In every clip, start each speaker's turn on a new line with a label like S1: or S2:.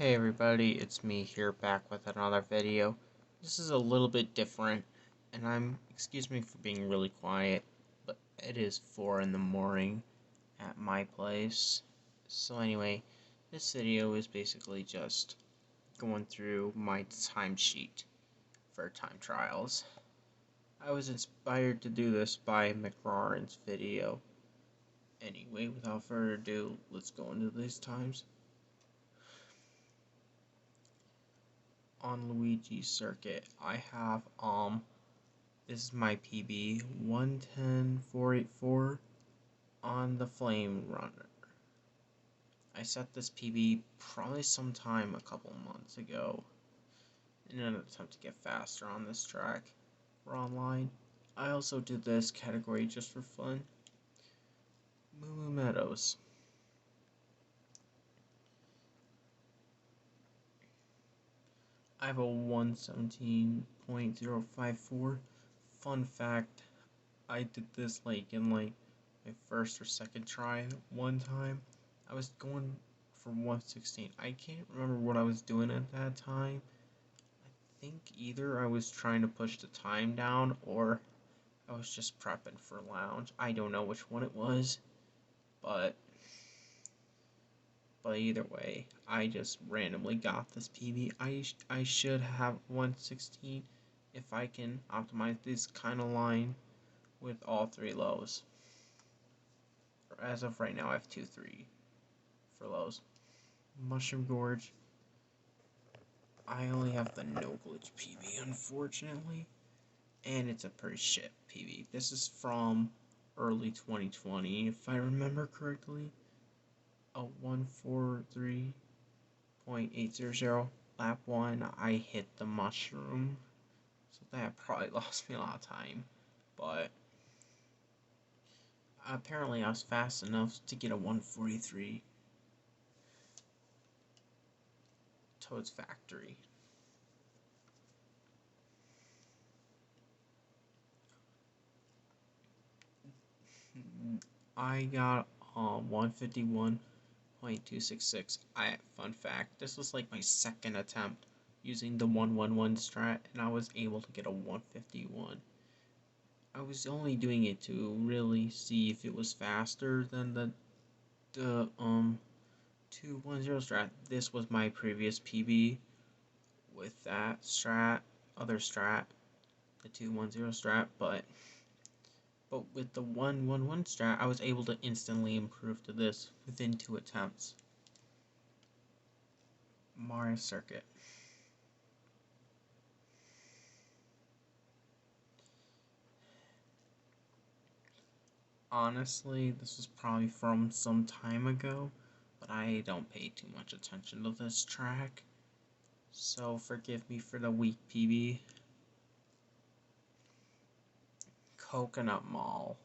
S1: Hey everybody, it's me here back with another video. This is a little bit different, and excuse me for being really quiet, but it is 4 in the morning at my place. So anyway, this video is basically just going through my timesheet for time trials. I was inspired to do this by McLaurin's video. Anyway, without further ado, let's go into these times. On Luigi's circuit, I have this is my PB 110484 on the Flame Runner. I set this PB probably sometime a couple months ago in an attempt to get faster on this track for online. I also did this category just for fun. Moo Meadows. I have a 117.054. Fun fact, I did this in my first or second try one time. I was going for 116. I can't remember what I was doing at that time. I think either I was trying to push the time down or I was just prepping for lounge. I don't know which one it was, but either way, I just randomly got this PB. I should have 116 if I can optimize this kind of line with all 3 lows. As of right now, I have 2-3 for lows. Mushroom Gorge. I only have the no glitch PB, unfortunately, and it's a pretty shit PB. This is from early 2020, if I remember correctly. A 143.800. Lap 1, I hit the mushroom, so that probably lost me a lot of time, but apparently I was fast enough to get a 143. Toad's Factory. I got 151.266. Fun fact, this was like my second attempt using the 111 strat, and I was able to get a 151. I was only doing it to really see if it was faster than the 210 strat. This was my previous PB with that other strat, the 210 strat, but with the 111 strat, I was able to instantly improve to this within 2 attempts. Mario Circuit. Honestly, this was probably from some time ago, but I don't pay too much attention to this track, so forgive me for the weak PB. Coconut Mall.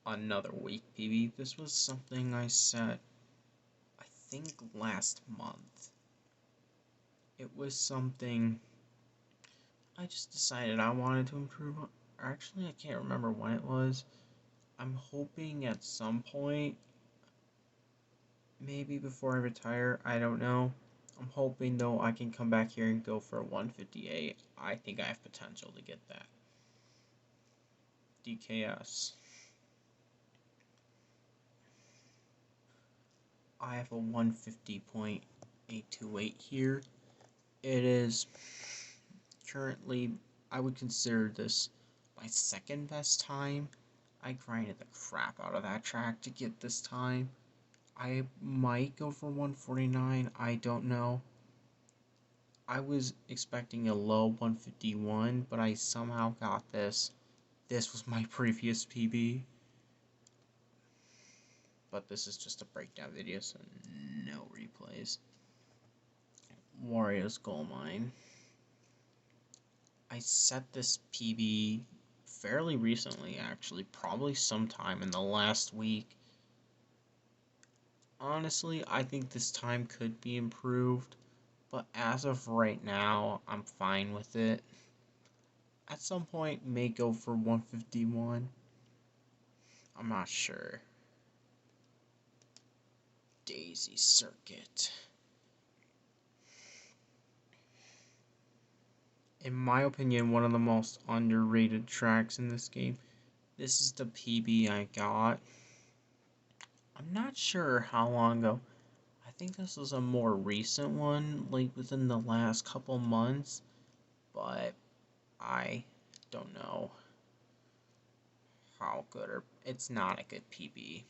S1: Another weak PB. This was something I set, I think, last month. It was something I just decided I wanted to improve on. Actually, I can't remember when it was. I'm hoping at some point, maybe before I retire, I don't know. I'm hoping though I can come back here and go for a 158. I think I have potential to get that. DKS. I have a 150.828 here. It is currently, I would consider this my second best time. I grinded the crap out of that track to get this time. I might go for 149, I don't know. I was expecting a low 151, but I somehow got this. This was my previous PB. But this is just a breakdown video, so no replays. Wario's Gold Mine. I set this PB fairly recently, actually, probably sometime in the last week. Honestly, I think this time could be improved, but as of right now, I'm fine with it. At some point, may go for 151. I'm not sure. Daisy Circuit. In my opinion, one of the most underrated tracks in this game. This is the PB I got. I'm not sure how long ago. I think this was a more recent one, like within the last couple months, but I don't know how good or it's not a good PB.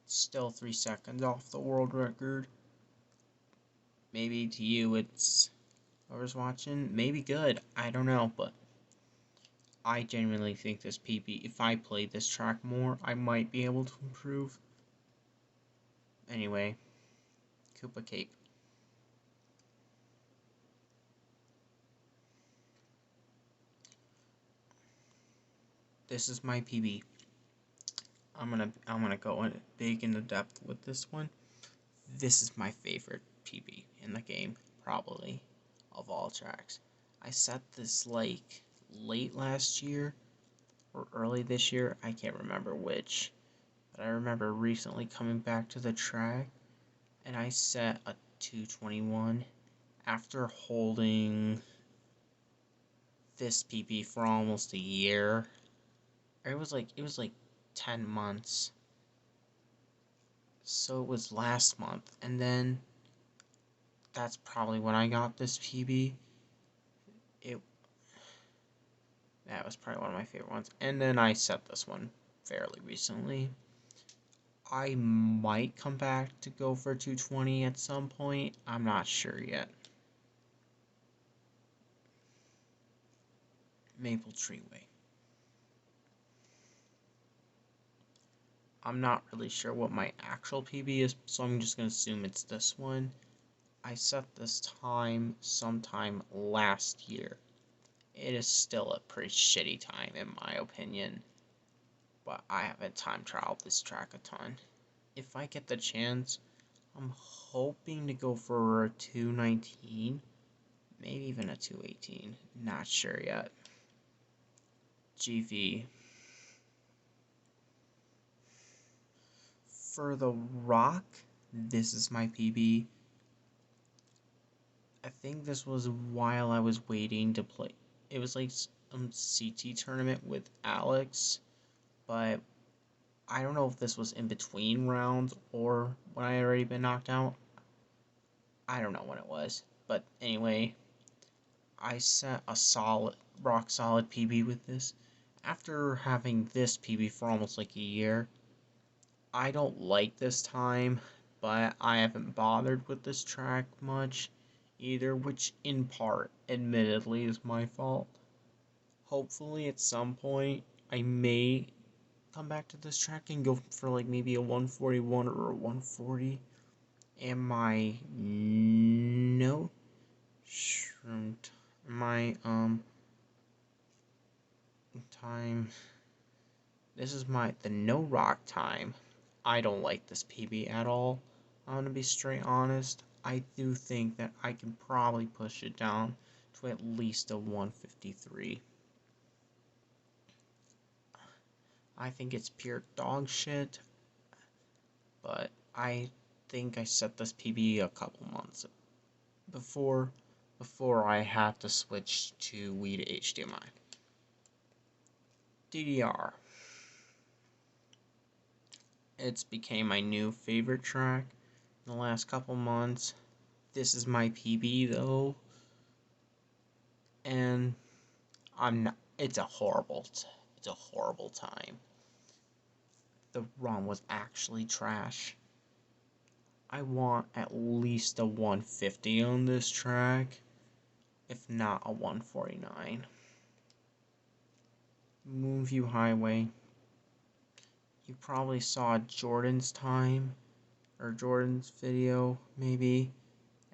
S1: Still 3 seconds off the world record. Maybe to you it's whoever's watching, maybe good. I don't know, but I genuinely think this PB, if I played this track more, I might be able to improve. Anyway, Koopa Cape. This is my PB. I'm gonna go in big into depth with this one. This is my favorite PB in the game, probably, of all tracks. I set this like late last year or early this year. I can't remember which, but I remember recently coming back to the track and I set a 221 after holding this PB for almost a year. It was like 10 months. So it was last month, and then that's probably when I got this PB. That was probably one of my favorite ones. And then I set this one fairly recently. I might come back to go for 220 at some point. I'm not sure yet. Maple Tree Way. I'm not really sure what my actual PB is, so I'm just going to assume it's this one. I set this time sometime last year. It is still a pretty shitty time in my opinion, but I haven't time traveled this track a ton. If I get the chance, I'm hoping to go for a 219, maybe even a 218, not sure yet. GV. For the Rock, this is my PB. I think this was while I was waiting to play. It was like some CT tournament with Alex, but I don't know if this was in between rounds or when I had already been knocked out. I don't know when it was, but anyway, I set a rock solid PB with this. After having this PB for almost like a year, I don't like this time, but I haven't bothered with this track much either, which in part, admittedly, is my fault. Hopefully at some point, I may come back to this track and go for like maybe a 141 or a 140. And my no shrimp my time, this is the no rock time. I don't like this PB at all. I'm gonna be straight honest. I do think that I can probably push it down to at least a 153. I think it's pure dog shit, but I think I set this PB a couple months before I had to switch to Wii to HDMI. DDR. It's became my new favorite track in the last couple months. This is my PB though, and I'm not. It's a horrible time. The run was actually trash. I want at least a 150 on this track, if not a 149. Moonview Highway. You probably saw Jordan's time, or Jordan's video, maybe,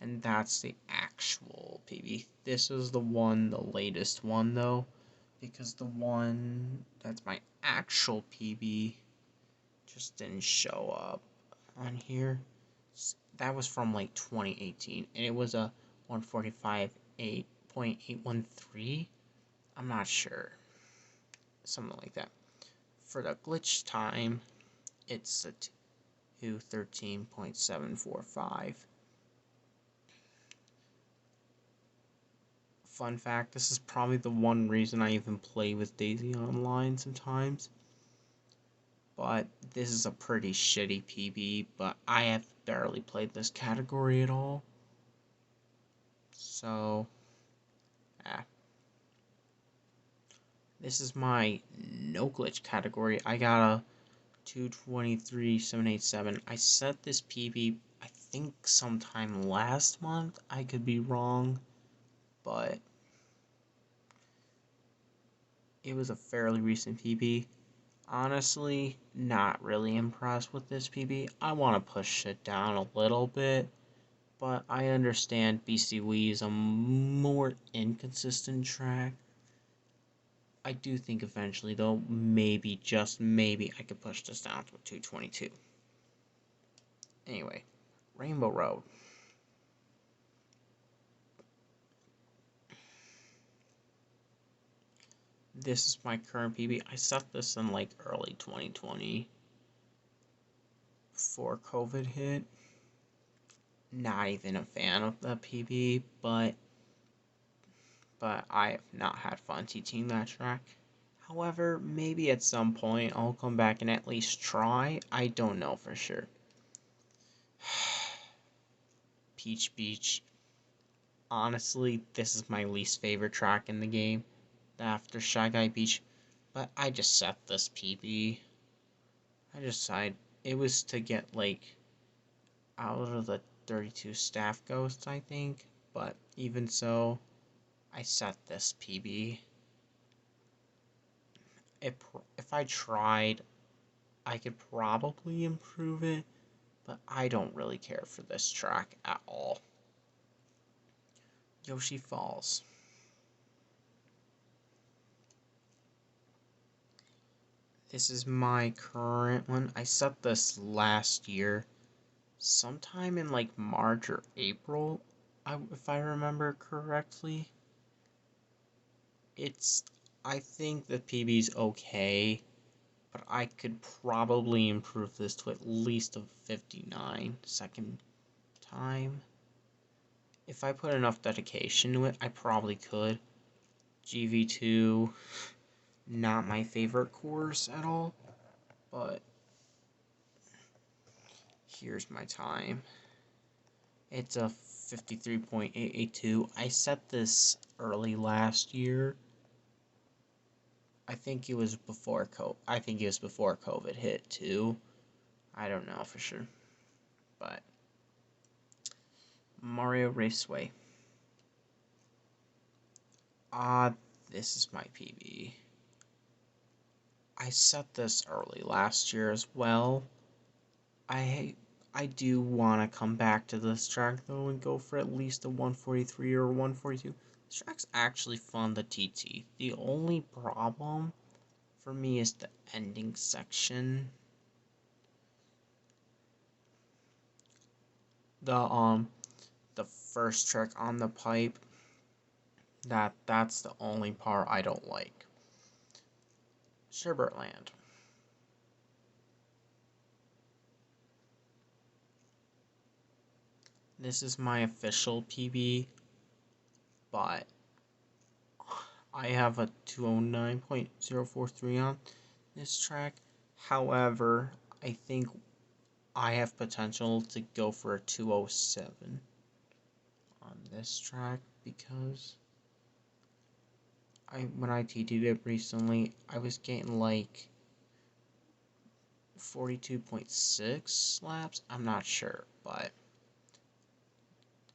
S1: and that's the actual PB. This is the latest one, though, because the one that's my actual PB just didn't show up on here. That was from like 2018, and it was a 145.813. I'm not sure. Something like that. For the glitch time, it's to 13.745. Fun fact, this is probably the one reason I even play with Daisy online sometimes. But this is a pretty shitty PB, but I have barely played this category at all. So, yeah. This is my no glitch category. I got a 223,787. I set this PB, I think sometime last month. I could be wrong, but it was a fairly recent PB. Honestly, not really impressed with this PB. I want to push it down a little bit, but I understand BCW is a more inconsistent track. I do think eventually, though, maybe, just maybe, I could push this down to a 222. Anyway, Rainbow Road. This is my current PB. I set this in like early 2020 before COVID hit. Not even a fan of the PB, but I have not had fun teaching that track. However, maybe at some point I'll come back and at least try. I don't know for sure. Peach Beach. Honestly, this is my least favorite track in the game after Shy Guy Beach, but I just set this PB. I decided it was to get like out of the 32 staff ghosts, I think, but even so, I set this PB. If I tried, I could probably improve it, but I don't really care for this track at all. Yoshi Falls. This is my current one. I set this last year, sometime in like March or April, if I remember correctly. I think the PB's okay, but I could probably improve this to at least a 59 second time. If I put enough dedication to it, I probably could. GV2, not my favorite course at all, but here's my time. It's a 53.882. I set this early last year. I think it was before COVID hit too. I don't know for sure. But Mario Raceway. This is my PB. I set this early last year as well. I do want to come back to this track though and go for at least a 143 or 142. This track's actually fun to TT. The only problem for me is the ending section. The first track on the pipe. That's the only part I don't like. Sherbert Land. This is my official PB, but I have a 209.043 on this track. However, I think I have potential to go for a 207 on this track because when I TT'd it recently, I was getting like 42.6 laps. I'm not sure, but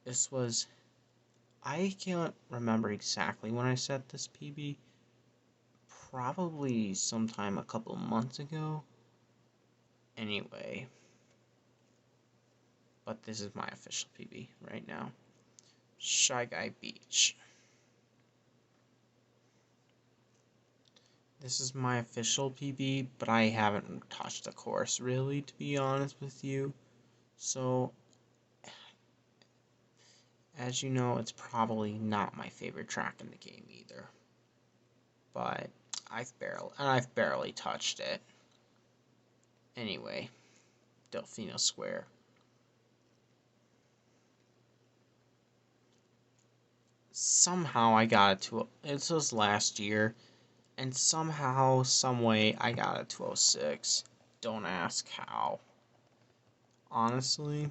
S1: this was, I can't remember exactly when I set this PB. Probably sometime a couple months ago. Anyway, but this is my official PB right now. Shy Guy Beach. This is my official PB, but I haven't touched the course really, to be honest with you. So, as you know, it's probably not my favorite track in the game either. But I've barely touched it. Anyway, Delfino Square. Somehow I got it to, it was last year, and somehow, someway, I got it to 06. Don't ask how. Honestly,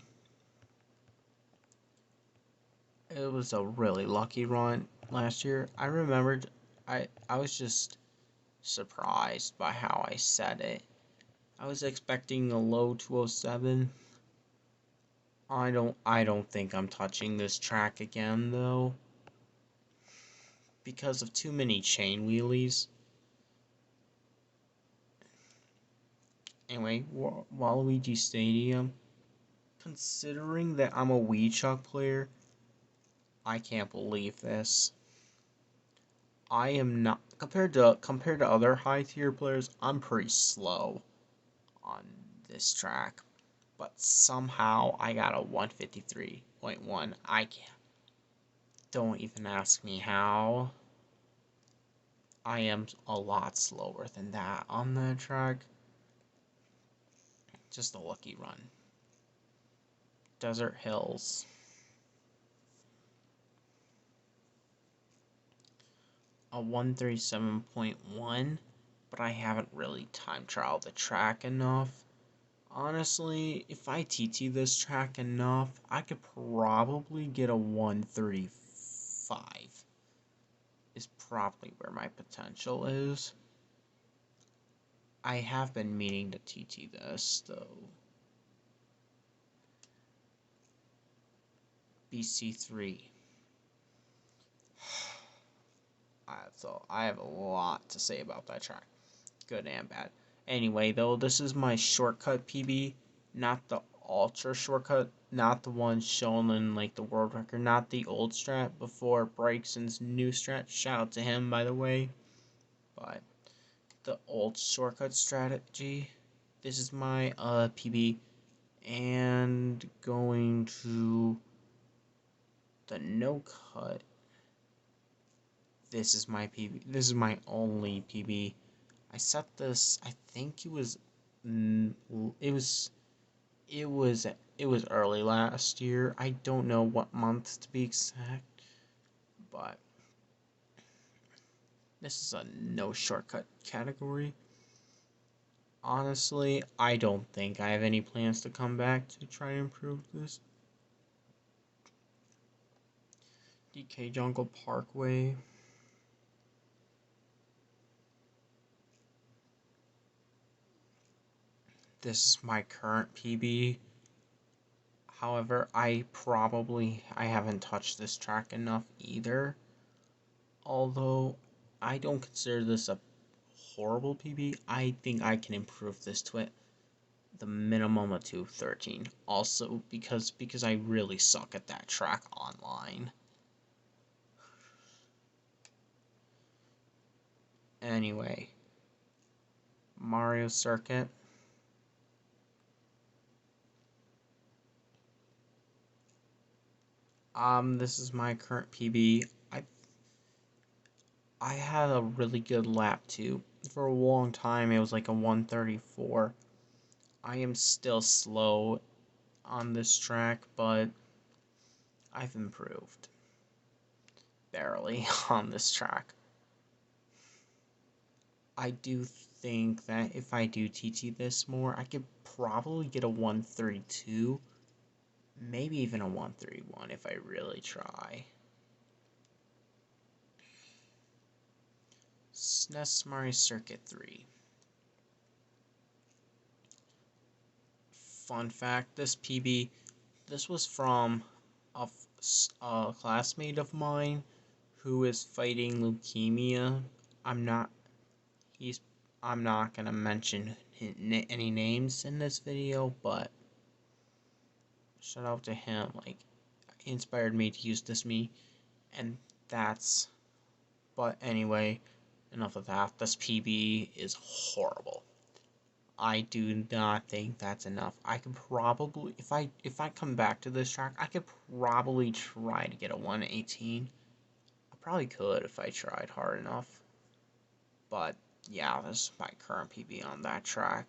S1: it was a really lucky run last year. I remembered, I was just surprised by how I said it. I was expecting a low 207. I don't think I'm touching this track again though, because of too many chain wheelies. Anyway, Waluigi Stadium. Considering that I'm a Wii Chuck player, I can't believe this. I am not, compared to other high tier players, I'm pretty slow on this track. But somehow I got a 153.1. I can't. Don't even ask me how. I am a lot slower than that on the track. Just a lucky run. Desert Hills. A 137.1, but I haven't really time trialed the track enough. Honestly, if I TT this track enough, I could probably get a 135. Is probably where my potential is. I have been meaning to TT this, though. BC3. I have a lot to say about that track. Good and bad. Anyway, though, this is my shortcut PB, not the ultra shortcut, not the one shown in like the world record, not the old strat before Bryson's new strat. Shout out to him, by the way. But the old shortcut strategy. This is my PB, and going to the no cut. This is my PB. This is my only PB. I set this. I think it was. It was. It was. It was early last year. I don't know what month to be exact, but this is a no shortcut category. Honestly, I don't think I have any plans to come back to try and improve this. DK Jungle Parkway. This is my current PB. However, I haven't touched this track enough either. Although I don't consider this a horrible PB, I think I can improve this to the minimum of 213. Also because I really suck at that track online. Anyway, Mario Circuit. This is my current PB. I had a really good lap too. For a long time, it was like a 134. I am still slow on this track, but I've improved. Barely on this track. I do think that if I do TT this more, I could probably get a 132. Maybe even a 131 if I really try. SNES Mario Circuit 3. Fun fact, this PB, this was from a classmate of mine who is fighting leukemia. I'm not he's I'm not gonna mention any names in this video, but shout out to him. Like, he inspired me to use this and that's. But anyway, enough of that. This PB is horrible. I do not think that's enough. I could probably, if I come back to this track, I could probably try to get a 118. I probably could if I tried hard enough. But yeah, this is my current PB on that track.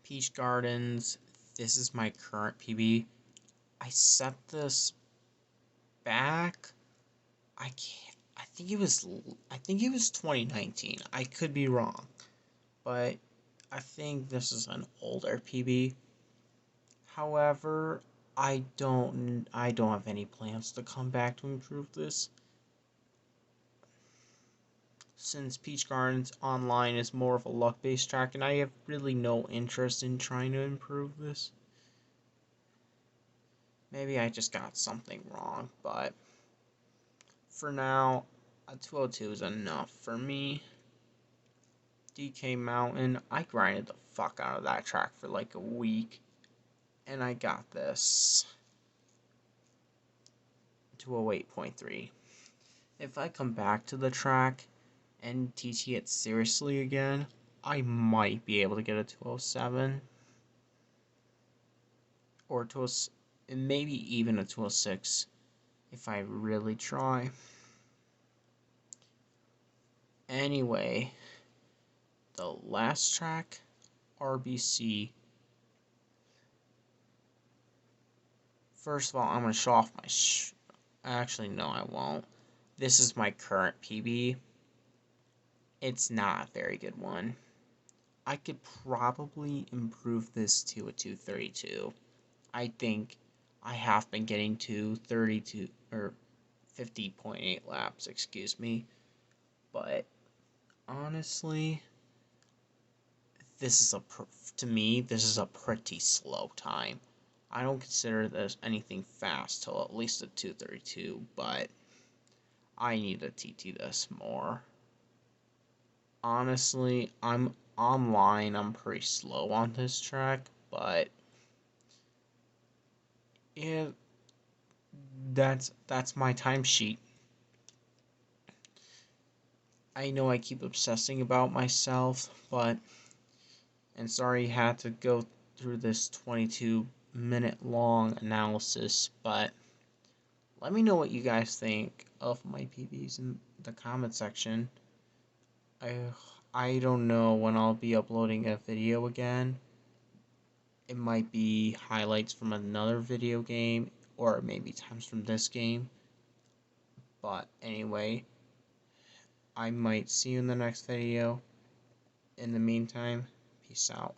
S1: Peach Gardens, this is my current PB. I set this back. I can't. I think it was 2019. I could be wrong, but I think this is an older PB. However, I don't have any plans to come back to improve this. Since Peach Gardens Online is more of a luck-based track, and I have really no interest in trying to improve this. Maybe I just got something wrong, but for now, a 202 is enough for me. DK Mountain, I grinded the fuck out of that track for like a week, and I got this 208.3. If I come back to the track and TT it seriously again, I might be able to get a 207 or maybe even a 206 if I really try. Anyway, the last track, RBC. First of all, I'm going to show off my actually, no, I won't. This is my current PB. It's not a very good one. I could probably improve this to a 232. I think I have been getting to 32 or 50.8 laps, excuse me. But honestly, to me, this is a pretty slow time. I don't consider this anything fast till at least a 232, but I need to TT this more. Honestly, I'm online, I'm pretty slow on this track, but yeah, that's my timesheet. I know I keep obsessing about myself, but and sorry you had to go through this 22-minute long analysis, but let me know what you guys think of my PBs in the comment section. I don't know when I'll be uploading a video again. It might be highlights from another video game, or maybe times from this game. But anyway, I might see you in the next video. In the meantime, peace out.